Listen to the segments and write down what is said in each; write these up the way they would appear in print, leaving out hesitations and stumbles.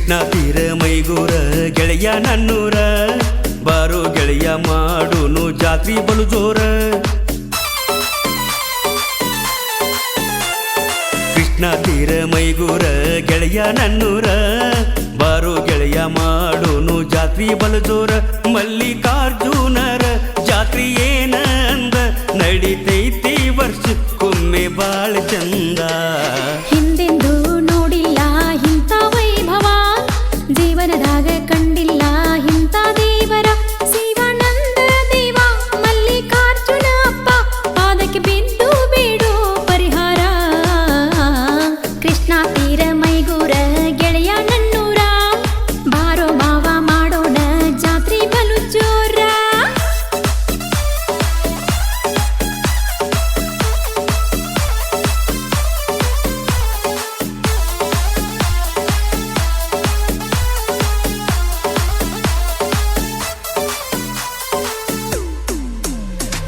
ಕೃಷ್ಣ ತೀರ ಮೈಗೂರ ಗೆಳೆಯ ನನ್ನೂರ ಬಾರೋ ಗೆಳೆಯ ಮಾಡುನು ಜಾತ್ರಿ ಬಲು ಜೋರ. ಕೃಷ್ಣ ತೀರ ಮೈಗೂರ ಗೆಳೆಯ ನನ್ನೂರ ಬಾರೋ ಗೆಳೆಯ ಮಾಡುನು ಜಾತ್ರಿ ಬಲು ಜೋರ. ಮಲ್ಲಿಕಾರ್ಜುನರ ಜಾತ್ರಿ ಏನ ಅಂದ ನಡಿತೈತಿ ವರ್ಷಕ್ಕೊಮ್ಮೆ ಬಾಳ ಚಂದ. ಹಿಂದೆಂದು ನೋಡಿಲ್ಲ ಇಂಥ ವೈಭವ, ಜೀವನದಾಗ ಕಂಡಿಲ್ಲ ಇಂಥ ದೇವರ. ಶಿವಾನಂದ ದೇವ ಮಲ್ಲಿಕಾರ್ಜುನ ಅಪ್ಪ ಪಾದಕ್ಕೆ ಬಿದ್ದು ಬೇಡೋ ಪರಿಹಾರ. ಕೃಷ್ಣ ತೀರ ಮೈಗೂರ ಗೆಳೆಯ ನನ್ನೂರ ಬಾರೋ ಮಾವ ಮಾಡೋಣ ಜಾತ್ರೆ ಬಲು ಜೋರ.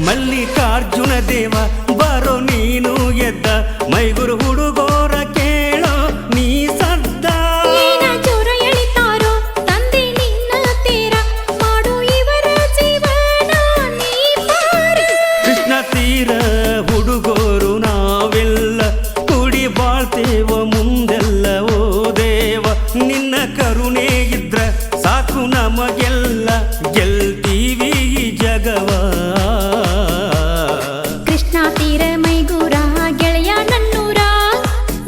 ಮಲ್ಲಿಕಾರ್ಜುನ ದೇವ ಬಾರೋ ನೀನು ಎದ್ದ, ಮೈಗುರು ಹುಡುಗೋರ ಕೇಳೋ ನೀ ಸದ್ದ. ಏನ ಜೋರ ಎಳಿತಾರೋ ತಂದೆ ನಿನ್ನ ತೀರ, ಮಾಡು ಇವರ ಜೀವನ ನೀ ಪಾರ. ಕೃಷ್ಣ ತೀರ ಹುಡುಗೋರು ನಾವೆಲ್ಲ ಕೂಡಿ ಬಾಳ್ತೇವ ಮುಂದೆಲ್ಲ ಓ ದೇವ. ನಿನ್ನ ಕರುಣೆ ಇದ್ರ ಸಾಕು ನಮಗೆಲ್ಲ, ಗೆಲ್ತೀವಿ ಈ ಜಗವ. ಕೃಷ್ಣ ತೀರ ಮೈಗೂರ ಗೆಳೆಯ ನನ್ನೂರ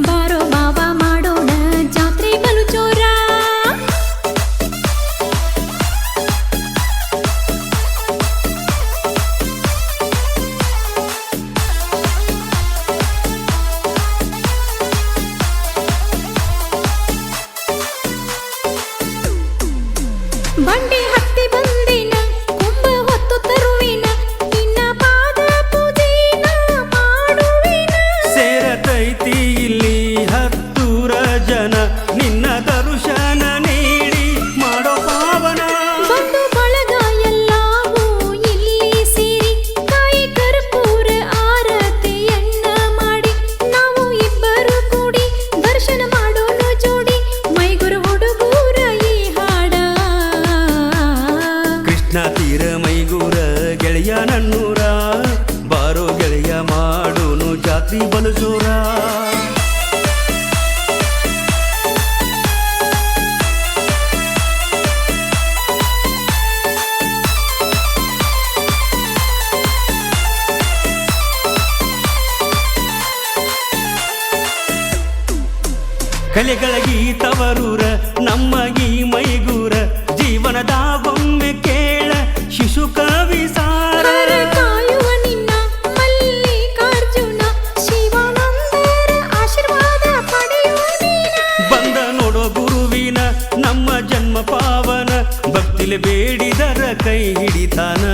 ಬಾರೋ ಮಾವ ಮಾಡೋಣ ಜಾತ್ರೆ ಬಲು ಜೋರ. ಬಂಡಿ ಹತ್ತಿ ಬಂದಿನ ಕುಂಭ ಹೊತ್ತು ತರುವಿನ, ನಿನ್ನ ಪಾದ ಪೂಜೆನ ಮಾಡುವಿನ. ಸೇರತೈತಿ ಇಲ್ಲಿ ಹತ್ತೂರ ಜನ, ನಿನ್ನ ದರ್ಶನ ನೀಡಿ ಮಾಡೋ ಪಾವನ. ಬಂದು ಬಳಗ ಎಲ್ಲವೂ ಇಲ್ಲಿ ಸೇರಿ ಕಾಯಿ ಕರ್ಪೂರ ಆರತಿಯನ್ನ ಮಾಡಿ, ನಾವು ಇಬ್ಬರು ಕೂಡಿ ದರ್ಶನ ಮಾಡೋಣ ಜೋಡಿ. ಮೈಗುರು ಹುಡುಗೂರ ಈ ಹಾಡ. ಕೃಷ್ಣ ತೀರ ಮೈಗೂರ ಗೆಳೆಯ ನನ್ನೂರ ಬಾರೋ ಗೆಳೆಯ ಮಾಡೋನು ಜಾತ್ರಿ ಬಲು ಜೋರ. ಕಲೆಗಳ ಗೀತವರೂರ ನಮ್ಮ ಈ ಮೈಗೂರ, ಜೀವನದಾಗೊಮ್ಮೆ ಕೇಳ ಶಿಶು ಕವಿ ಸಾರ. ಹರ ಕಾಯುವ ನಿನ್ನ ಮಲ್ಲಿಕಾರ್ಜುನ, ಶಿವಾನಂದರ ಆಶೀರ್ವಾದ ಪಡೆಯುವ ನೀನ. ಬಂದ ನೋಡೋ ಗುರುವಿನ ನಮ್ಮ ಜನ್ಮ ಪಾವನ, ಭಕ್ತಿಲೆ ಬೇಡಿದರ ಕೈ ಹಿಡಿತಾನ.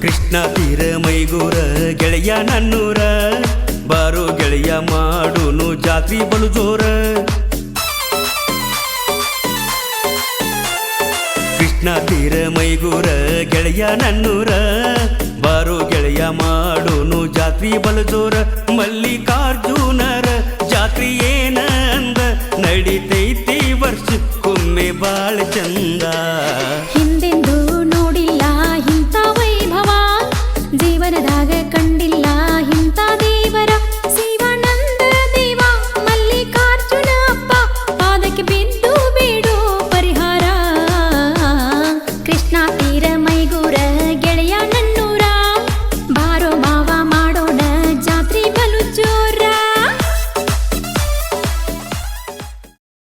ಕೃಷ್ಣ ತೀರ ಮೈಗೂರ ಗೆಳೆಯ ನನ್ನೂರ ಬಾರೋ ಗೆಳೆಯ ಮಾಡುನು ಜಾತ್ರಿ ಬಲು ಜೋರ. ಕೃಷ್ಣ ತೀರ ಮೈಗೂರ ಗೆಳೆಯ ನನ್ನೂರ ಬಾರೋ ಗೆಳೆಯ ಮಾಡುನು ಜಾತ್ರಿ ಬಲು ಜೋರ. ಮಲ್ಲಿಕಾರ್ಜುನ